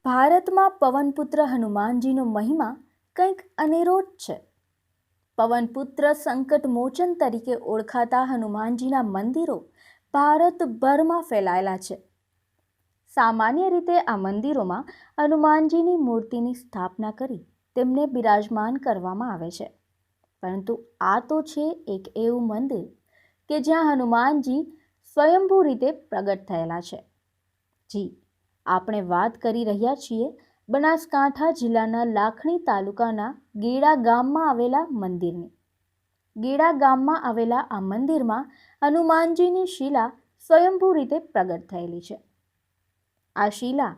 ભારતમાં પવનપુત્ર હનુમાનજીનો મહિમા કંઈક અનેરો જ છે. પવનપુત્ર સંકટ મોચન તરીકે ઓળખાતા હનુમાનજીના મંદિરો ભારતભરમાં ફેલાયેલા છે. સામાન્ય રીતે આ મંદિરોમાં હનુમાનજીની મૂર્તિની સ્થાપના કરી તેમને બિરાજમાન કરવામાં આવે છે. પરંતુ આ તો છે એક એવું મંદિર કે જ્યાં હનુમાનજી સ્વયંભૂ રીતે પ્રગટ થયેલા છે. જી, આપણે વાત કરી રહ્યા છીએ બનાસકાંઠા જિલ્લાના લાખણી તાલુકાના ગેડા ગામમાં આવેલા મંદિરની. ગેડા ગામમાં આવેલા આ મંદિરમાં હનુમાનજીની શિલા સ્વયંભૂ રીતે પ્રગટ થયેલી છે. આ શિલા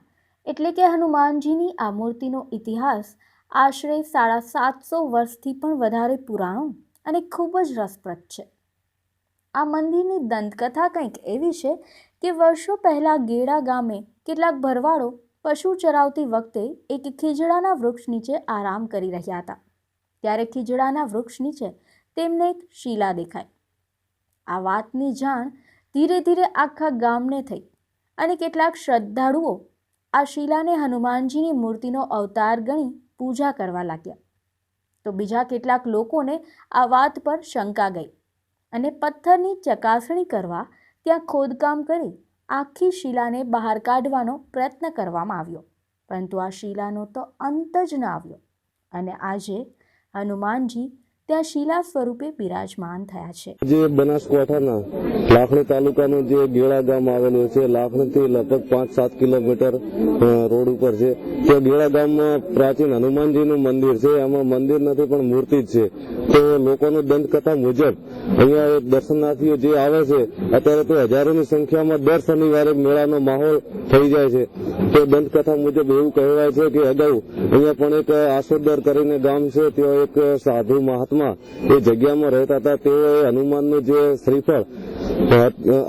એટલે કે હનુમાનજીની આ મૂર્તિનો ઇતિહાસ આશરે 750 વર્ષથી પણ વધારે પુરાણો અને ખૂબ જ રસપ્રદ છે. આ મંદિરની દંતકથા કંઈક એવી છે કે વર્ષો પહેલાં ગેડા ગામે કેટલાક ભરવાડો પશુ ચરાવતી વખતે એક ખીજડાના વૃક્ષ નીચે આરામ કરી રહ્યા હતા. ત્યારે ખીજડાના વૃક્ષ નીચે તેમને એક શિલા દેખાઈ. આ વાતની જાણ ધીરે ધીરે આખા ગામને થઈ અને કેટલાક શ્રદ્ધાળુઓ આ શિલાને હનુમાનજીની મૂર્તિનો અવતાર ગણી પૂજા કરવા લાગ્યા. તો બીજા કેટલાક લોકોને આ વાત પર શંકા ગઈ અને પથ્થરની ચકાસણી કરવા ત્યાં ખોદકામ કરી આખી શિલાને બહાર કાઢવાનો પ્રયત્ન કરવામાં આવ્યો. પરંતુ આ શિલાનો તો અંત જ ન આવ્યો અને આજે હનુમાનજી ત્યાં શિલા સ્વરૂપે બિરાજમાન થયા છે. જે બનાસકાંઠાના લાખણી તાલુકાનું જે ગેડા ગામ આવેલું છે, લાખણીથી લગભગ 5-7 કિલોમીટર રોડ ઉપર છે. તે ગેડા ગામમાં પ્રાચીન હનુમાનજીનું મંદિર છે. આમાં મંદિર નથી પણ મૂર્તિ જ છે. તો લોકોની દંતકથા મુજબ અહીંયા દર્શનાર્થીઓ જે આવે છે અત્યારે તો હજારોની સંખ્યામાં દર શનિવારે મેળાનો માહોલ થઈ જાય છે. તો દંતકથા મુજબ એવું કહેવાય છે કે અગાઉ અહીંયા પણ એક આસોદર કરીને ગામ છે, ત્યાં એક સાધુ મહાત્મા એ જગ્યામાં રહેતા હતા. તેઓએ હનુમાનનું જે શ્રીફળ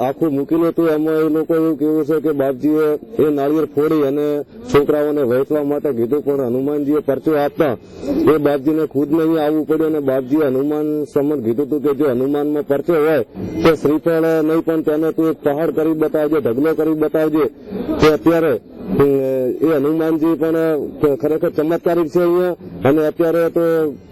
આખું મૂકેલું હતું. એમાં એ લોકો એવું કહેવું છે કે બાપજીએ એ નાળિયેર ફોડી અને છોકરાઓને વહેંચવા માટે કીધું, પણ હનુમાનજીએ પરચો આપતા એ બાપજીને ખુદને અહીંયા આવવું પડ્યું અને બાપજીએ હનુમાન સમન કીધું હતું કે જો હનુમાનમાં પરચો હોય તો શ્રીફળ નહીં પણ તેને તું એક પહાડ કરી બતાવજે, ઢગલો કરી બતાવજે. તો અત્યારે એ હનુમાનજી પણ ખરેખર ચમત્કારિક છે અહીંયા. અને અત્યારે તો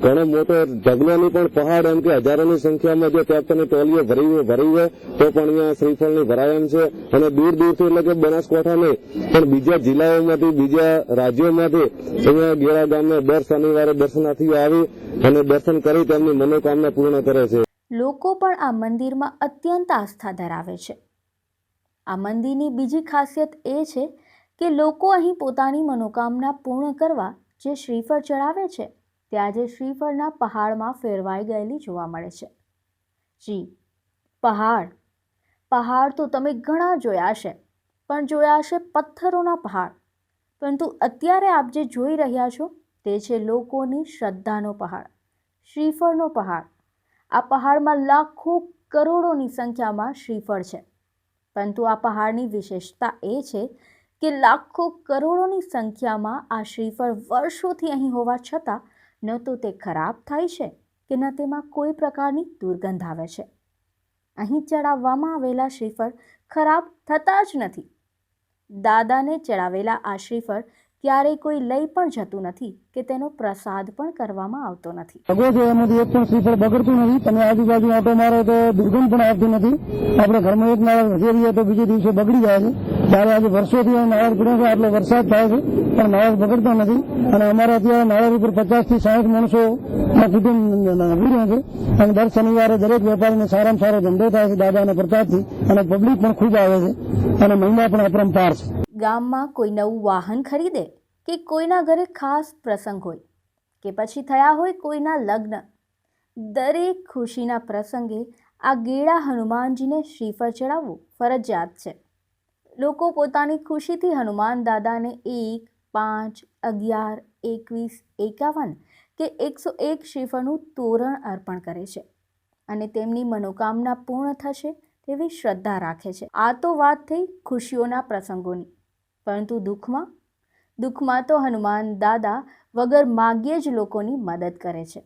ઘણો મોટો ઢગલોની પણ પહાડ એમ કે હજારોની સંખ્યામાં જે ટ્રેક્ટરની ટોલીઓ ભરી હોય તો પણ અહીંયા શ્રીફળની ભરાય એમ છે. અને દૂર દૂરથી એટલે કે બનાસકાંઠા નહીં પણ બીજા જિલ્લાઓમાંથી, બીજા રાજ્યોમાંથી અહીંયા ગેડા ગામને દર શનિવારે દર્શનાર્થીઓ આવી અને દર્શન કરી તેમની મનોકામના પૂર્ણ કરે છે. લોકો પણ આ મંદિરમાં અત્યંત આસ્થા ધરાવે છે. આ મંદિરની બીજી ખાસિયત એ છે કે લોકો અહીં પોતાની મનોકામના પૂર્ણ કરવા જે શ્રીફળ ચડાવે છે તે આજે શ્રીફળના પહાડમાં ફેરવાઈ ગયેલી જોવા મળે છે. જી, પહાડ તો તમે ઘણા જોયા છે, પણ જોયા છે પથ્થરોના પહાડ. પરંતુ અત્યારે આપ જે જોઈ રહ્યા છો તે છે લોકોની શ્રદ્ધાનો પહાડ, શ્રીફળનો પહાડ. આ પહાડમાં લાખો કરોડોની સંખ્યામાં શ્રીફળ છે. પરંતુ આ પહાડની વિશેષતા એ છે કે લાખો કરોડોની સંખ્યામાં આ શ્રીફળ વર્ષોથી અહીં હોવા છતાં ન તો તે ખરાબ થાય છે કે ન તેમાં કોઈ પ્રકારની દુર્ગંધ આવે છે. અહીં ચડાવવામાં આવેલા શ્રીફળ ખરાબ થતા જ નથી. દાદાને ચડાવેલા આ શ્રીફળ ક્યારેય કોઈ લઈ પણ જતું નથી કે તેનો પ્રસાદ પણ કરવામાં આવતો નથી. એમાંથી એક પણ શ્રીફળ બગડતું નથી. તમે આજુબાજુ આટો મારો તો દુર્ગંધ પણ આવતી નથી. આપણે ઘરમાં એક નાળિયેર વધેરીએ તો બીજે દિવસે બગડી જાય છે. ત્યારે આજે વર્ષોથી નાળિયેર પડ્યો છે, આટલો વરસાદ થાય છે પણ નાળિયેર બગડતા નથી. અને અમારે અત્યારે નાળિયેર ઉપર 50 થી 60 માણસોના કુટુંબ ઉભી છે. અને દર શનિવારે દરેક વેપારીને સારામાં સારો ધંધો થાય છે દાદાના પ્રતાપથી. અને પબ્લિક પણ ખૂબ આવે છે અને મહિમા પણ અપરંપાર છે. ગામમાં કોઈ નવું વાહન ખરીદે કે કોઈના ઘરે ખાસ પ્રસંગ હોય કે પછી થયા હોય કોઈના લગ્ન, દરેક ખુશીના પ્રસંગે આ ગેડા હનુમાનજીને શ્રીફળ ચડાવવું ફરજિયાત છે. લોકો પોતાની ખુશીથી હનુમાન દાદાને 1, 5, 11, 21, 51 કે 101 શ્રીફળનું તોરણ અર્પણ કરે છે અને તેમની મનોકામના પૂર્ણ થશે તેવી શ્રદ્ધા રાખે છે. આ તો વાત થઈ ખુશીઓના પ્રસંગોની, પરંતુ દુઃખમાં તો હનુમાન દાદા વગર માગ્યે જ લોકોની મદદ કરે છે.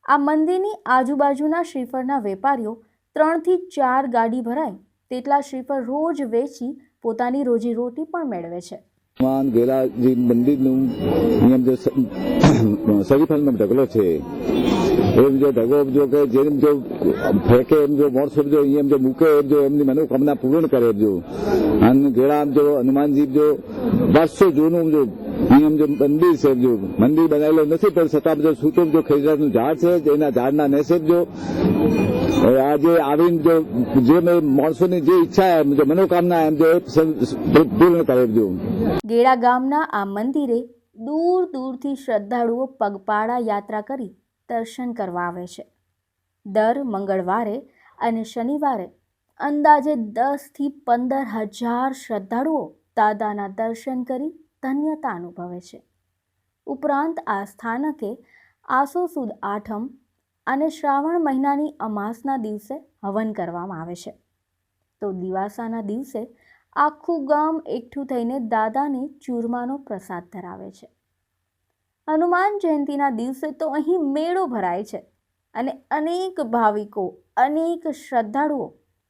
આ મંદિરની આજુબાજુના શ્રીફળના વેપારીઓ 3 થી 4 ગાડી ભરાય તેટલા શ્રીફળ રોજ વેચી પોતાની રોજીરોટી પણ મેળવે છે. હનુમાન ગેલાજી મંદિરનું નિયમ જો શરીફલનો ઢગલો છે એમ જો ઢગલો જો કે જેમ જો ફેંકે એમ જો માણસો જો એમ જો મૂકે એમ જો એમની મનોકામના પૂર્ણ કરે જો અને ગેળા જો હનુમાનજી જો વર્ષો જૂનું જો નિયમ જો મંદિર છે જો મંદિર બનાવેલો નથી પણ છતાં જો સૂતો જો ખેજરાનું ઝાડ છે એના ઝાડના નેસે જો આજે આવીને જો જે માણસોની જે ઈચ્છા જો મનોકામના એમ જો પૂર્ણ કરે જો. ગેળા ગામના આ મંદિરે દૂર દૂરથી શ્રદ્ધાળુઓ પગપાળા યાત્રા કરી દર્શન કરવા આવે છે. દર મંગળવારે અને શનિવારે અંદાજે 10,000 થી 15,000 શ્રદ્ધાળુઓ દાદાના દર્શન કરી ધન્યતા અનુભવે છે. ઉપરાંત આ સ્થાનકે આસો સુદ આઠમ અને શ્રાવણ મહિનાની અમાસના દિવસે હવન કરવામાં આવે છે. તો દિવાસાના દિવસે આખું ગામ એકઠું થઈને દાદાને ચૂરમાનો પ્રસાદ ધરાવે છે. હનુમાન જયંતીના દિવસે તો અહીં મેળો ભરાય છે અને અનેક ભાવિકો, અનેક શ્રદ્ધાળુઓ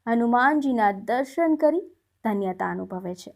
હનુમાનજીના દર્શન કરી ધન્યતા અનુભવે છે.